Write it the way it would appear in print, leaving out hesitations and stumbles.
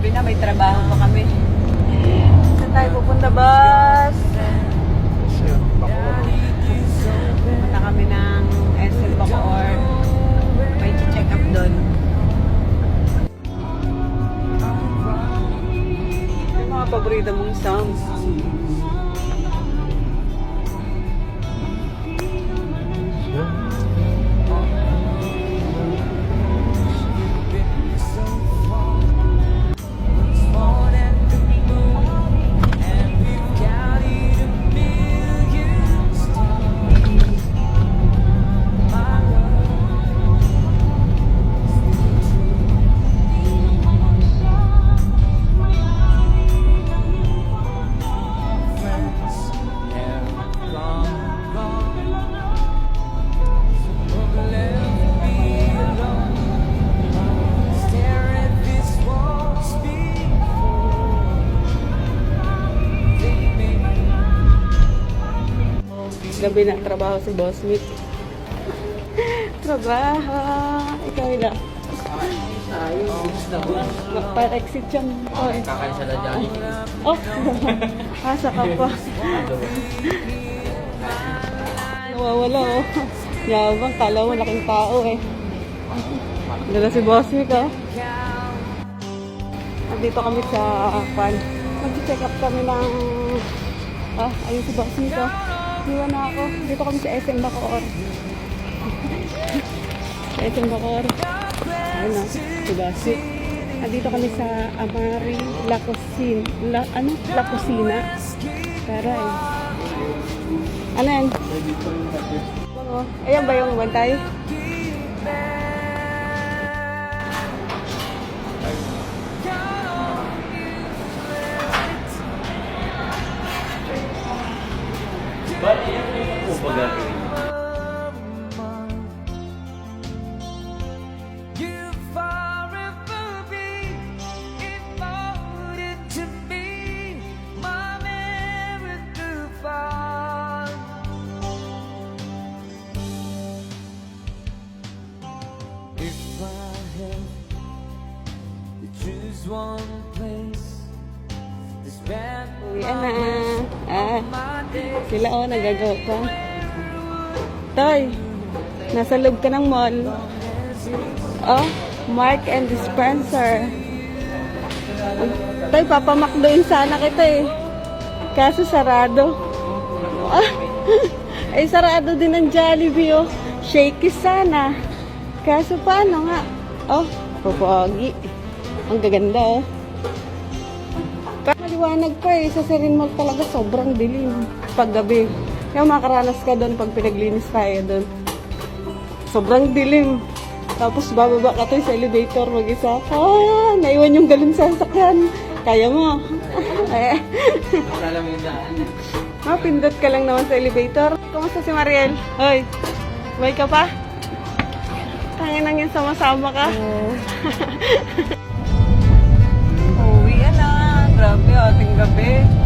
gabi na, may trabaho pa kami. Saan tayo pupunta, boss? Pupunta kami ng SM Bacoor. May check up doon. Yung mga paborito mong songs. Gabi na, trabaho si Boss Mick. Trabaho. Ikaw na. Magpa-exit yan. Kakain sa Dajali. Oh, asa ka pa. Nawawala oh. Yabang, kala mo laking tao eh. Dala si Boss Mick oh. Nandito kami sa pan. Mag-check up kami ng... ayun si Boss Mick oh. Iwan na ako. Dito kami sa SM Bacoor. Sa SM Bacoor. Ayun na. Si Basi. Dito kami sa Amari La Cocina. La Cocina. Tara eh. Ano yan? Ayan ba yung bantay? Ba't iyan po ba gagawin? Uwian na. Sila oh, nagagawa pa. Toy, nasa loob ka ng mall. Oh, Mark and Spencer. Toy, papamakdoin sana kita eh. Kaso sarado. Eh, sarado din ang Jollibee oh. Shaky sana. Kaso paano nga? Oh, popogi. Ang gaganda oh. Maliwanag pa eh. Sa Serin Mall talaga sobrang dilim paggabi. Kaya makaranas ka doon pag pinaglinis tayo doon. Sobrang dilim. Tapos bababa ka to sa elevator mag-isa. Naiwan yung galon sa sasakyan. Kaya mo. Akala mo yung daan. Pindot ka lang naman sa elevator. Kumusta si Mariel? Hoy, buhay ka pa? Kaya nang yan sama-sama ka. Uwi na. Grabe, ating gabi.